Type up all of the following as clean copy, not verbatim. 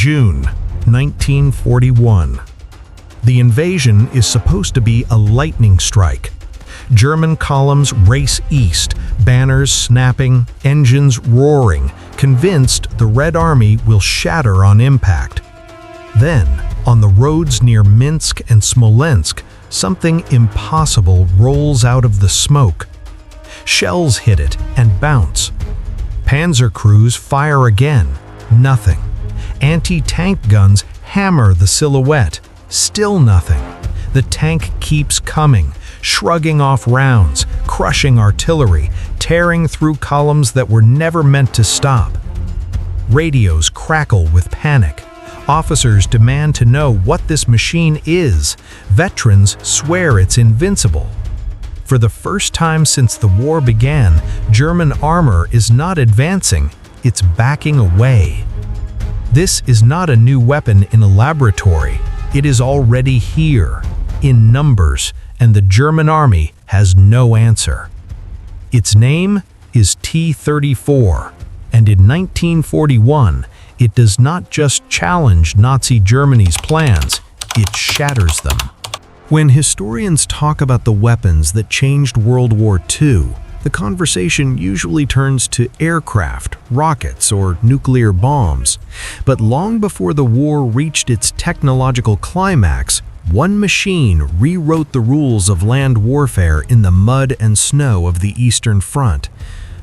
June 1941. The invasion is supposed to be a lightning strike. German columns race east, banners snapping, engines roaring, convinced the Red Army will shatter on impact. Then, on the roads near Minsk and Smolensk, something impossible rolls out of the smoke. Shells hit it and bounce. Panzer crews fire again. Nothing. Anti-tank guns hammer the silhouette. Still nothing. The tank keeps coming, shrugging off rounds, crushing artillery, tearing through columns that were never meant to stop. Radios crackle with panic. Officers demand to know what this machine is. Veterans swear it's invincible. For the first time since the war began, German armor is not advancing, it's backing away. This is not a new weapon in a laboratory. It is already here, in numbers, and the German army has no answer. Its name is T-34, and in 1941, it does not just challenge Nazi Germany's plans, it shatters them. When historians talk about the weapons that changed World War II, the conversation usually turns to aircraft, rockets, or nuclear bombs. But long before the war reached its technological climax, one machine rewrote the rules of land warfare in the mud and snow of the Eastern Front.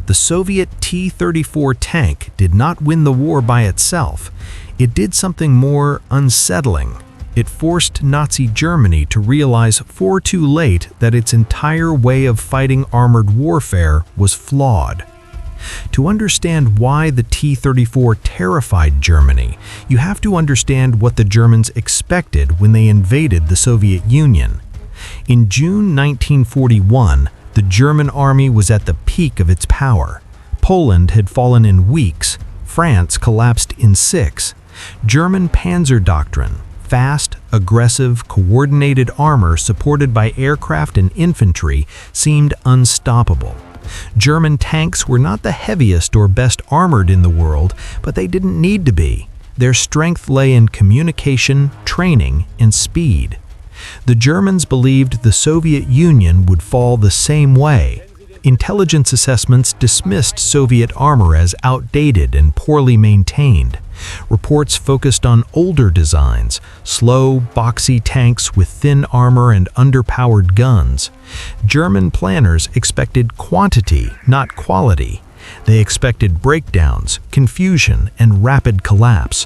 The Soviet T-34 tank did not win the war by itself. It did something more unsettling. It forced Nazi Germany to realize far too late that its entire way of fighting armored warfare was flawed. To understand why the T-34 terrified Germany, you have to understand what the Germans expected when they invaded the Soviet Union. In June 1941, the German army was at the peak of its power. Poland had fallen in weeks. France collapsed in 6. German panzer doctrine, fast, aggressive, coordinated armor supported by aircraft and infantry, seemed unstoppable. German tanks were not the heaviest or best armored in the world, but they didn't need to be. Their strength lay in communication, training, and speed. The Germans believed the Soviet Union would fall the same way. Intelligence assessments dismissed Soviet armor as outdated and poorly maintained. Reports focused on older designs, slow, boxy tanks with thin armor and underpowered guns. German planners expected quantity, not quality. They expected breakdowns, confusion, and rapid collapse.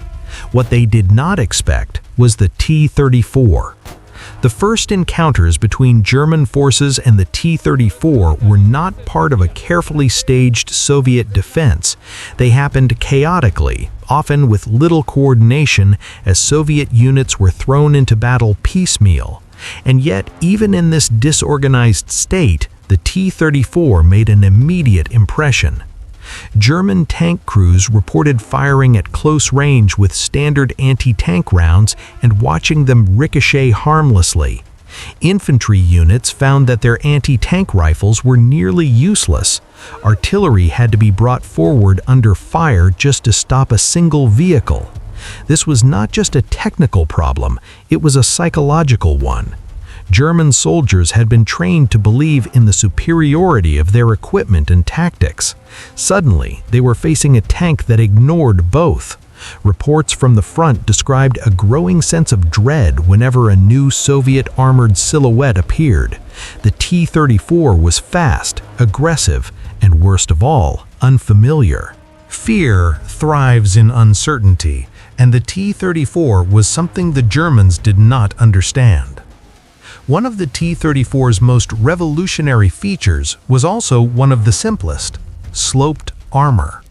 What they did not expect was the T-34. The first encounters between German forces and the T-34 were not part of a carefully staged Soviet defense. They happened chaotically, often with little coordination, as Soviet units were thrown into battle piecemeal. And yet, even in this disorganized state, the T-34 made an immediate impression. German tank crews reported firing at close range with standard anti-tank rounds and watching them ricochet harmlessly. Infantry units found that their anti-tank rifles were nearly useless. Artillery had to be brought forward under fire just to stop a single vehicle. This was not just a technical problem, it was a psychological one. German soldiers had been trained to believe in the superiority of their equipment and tactics. Suddenly, they were facing a tank that ignored both. Reports from the front described a growing sense of dread whenever a new Soviet armored silhouette appeared. The T-34 was fast, aggressive, and worst of all, unfamiliar. Fear thrives in uncertainty, and the T-34 was something the Germans did not understand. One of the T-34's most revolutionary features was also one of the simplest: sloped armor.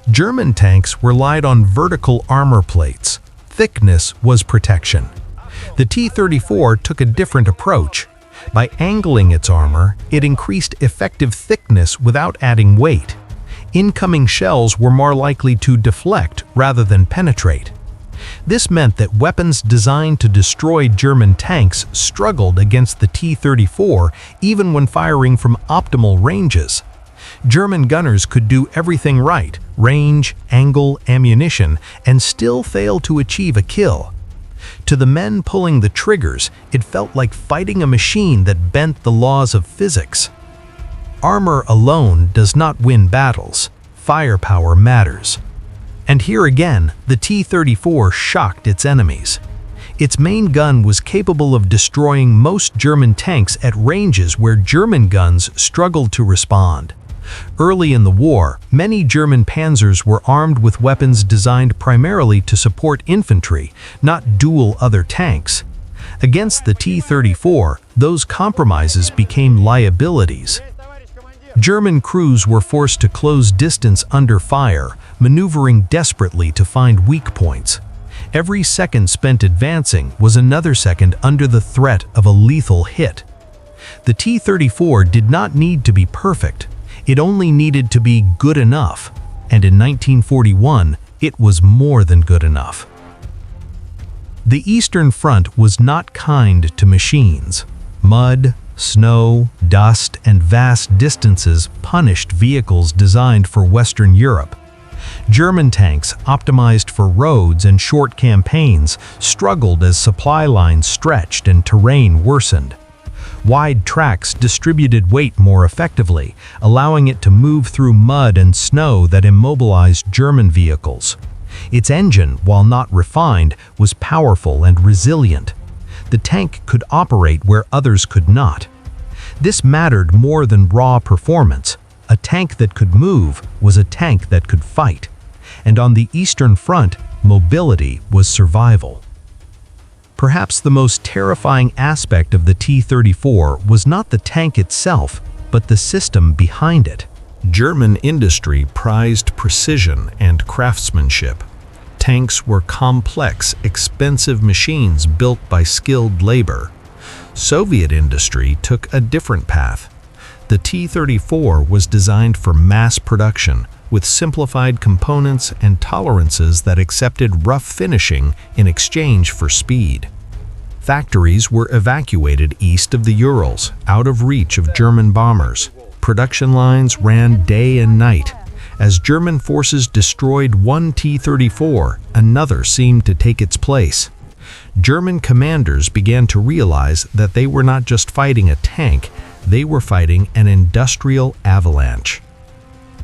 German tanks relied on vertical armor plates. Thickness was protection. The T-34 took a different approach. By angling its armor, it increased effective thickness without adding weight. Incoming shells were more likely to deflect rather than penetrate. This meant that weapons designed to destroy German tanks struggled against the T-34 even when firing from optimal ranges. German gunners could do everything right, range, angle, ammunition, and still fail to achieve a kill. To the men pulling the triggers, it felt like fighting a machine that bent the laws of physics. Armor alone does not win battles. Firepower matters. And here again, the T-34 shocked its enemies. Its main gun was capable of destroying most German tanks at ranges where German guns struggled to respond. Early in the war, many German panzers were armed with weapons designed primarily to support infantry, not duel other tanks. Against the T-34, those compromises became liabilities. German crews were forced to close distance under fire, maneuvering desperately to find weak points. Every second spent advancing was another second under the threat of a lethal hit. The T-34 did not need to be perfect. It only needed to be good enough, and in 1941, it was more than good enough. The Eastern Front was not kind to machines. Mud, snow, dust, and vast distances punished vehicles designed for Western Europe. German tanks, optimized for roads and short campaigns, struggled as supply lines stretched and terrain worsened. Wide tracks distributed weight more effectively, allowing it to move through mud and snow that immobilized German vehicles. Its engine, while not refined, was powerful and resilient. The tank could operate where others could not. This mattered more than raw performance. A tank that could move was a tank that could fight. And on the Eastern Front, mobility was survival. Perhaps the most terrifying aspect of the T-34 was not the tank itself, but the system behind it. German industry prized precision and craftsmanship. Tanks were complex, expensive machines built by skilled labor. Soviet industry took a different path. The T-34 was designed for mass production, with simplified components and tolerances that accepted rough finishing in exchange for speed. Factories were evacuated east of the Urals, out of reach of German bombers. Production lines ran day and night. As German forces destroyed one T-34, another seemed to take its place. German commanders began to realize that they were not just fighting a tank, they were fighting an industrial avalanche.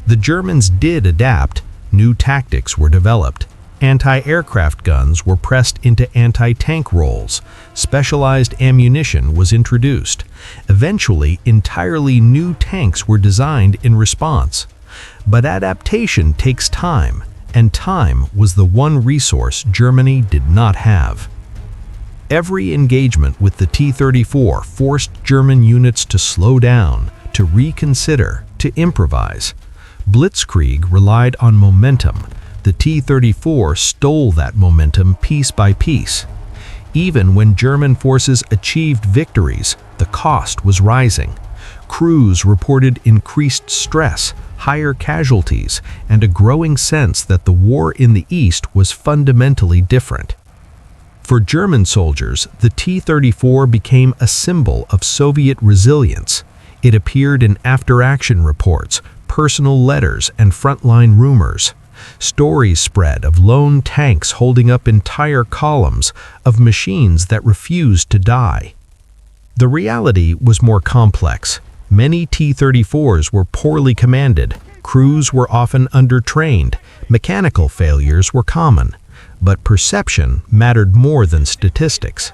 The Germans did adapt. New tactics were developed. Anti-aircraft guns were pressed into anti-tank roles. Specialized ammunition was introduced. Eventually, entirely new tanks were designed in response. But adaptation takes time, and time was the one resource Germany did not have. Every engagement with the T-34 forced German units to slow down, to reconsider, to improvise. Blitzkrieg relied on momentum. The T-34 stole that momentum piece by piece. Even when German forces achieved victories, the cost was rising. Crews reported increased stress, higher casualties, and a growing sense that the war in the East was fundamentally different. For German soldiers, the T-34 became a symbol of Soviet resilience. It appeared in after-action reports, personal letters, and frontline rumors. Stories spread of lone tanks holding up entire columns, of machines that refused to die. The reality was more complex. Many T-34s were poorly commanded, crews were often undertrained, mechanical failures were common, but perception mattered more than statistics.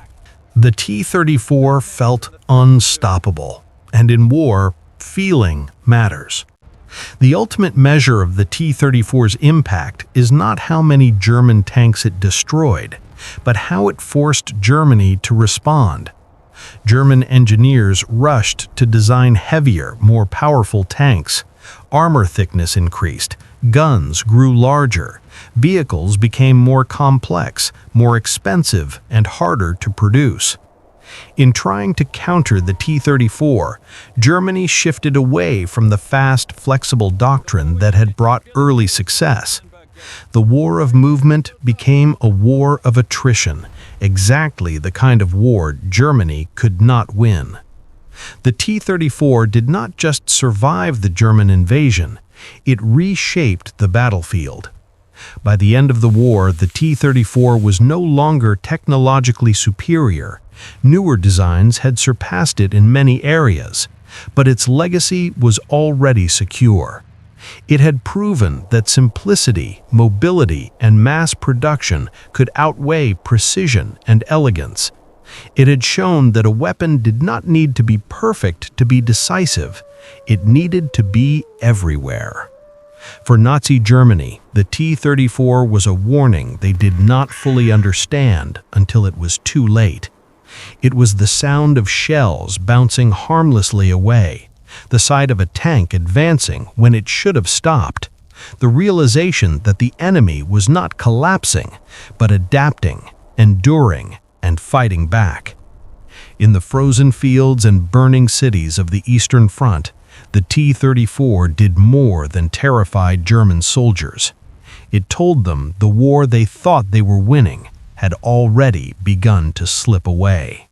The T-34 felt unstoppable, and in war, feeling matters. The ultimate measure of the T-34's impact is not how many German tanks it destroyed, but how it forced Germany to respond. German engineers rushed to design heavier, more powerful tanks. Armor thickness increased, guns grew larger, vehicles became more complex, more expensive, and harder to produce. In trying to counter the T-34, Germany shifted away from the fast, flexible doctrine that had brought early success. The war of movement became a war of attrition, exactly the kind of war Germany could not win. The T-34 did not just survive the German invasion, it reshaped the battlefield. By the end of the war, the T-34 was no longer technologically superior. Newer designs had surpassed it in many areas, but its legacy was already secure. It had proven that simplicity, mobility, and mass production could outweigh precision and elegance. It had shown that a weapon did not need to be perfect to be decisive. It needed to be everywhere. For Nazi Germany, the T-34 was a warning they did not fully understand until it was too late. It was the sound of shells bouncing harmlessly away, the sight of a tank advancing when it should have stopped, the realization that the enemy was not collapsing, but adapting, enduring, and fighting back. In the frozen fields and burning cities of the Eastern Front, the T-34 did more than terrify German soldiers. It told them the war they thought they were winning had already begun to slip away.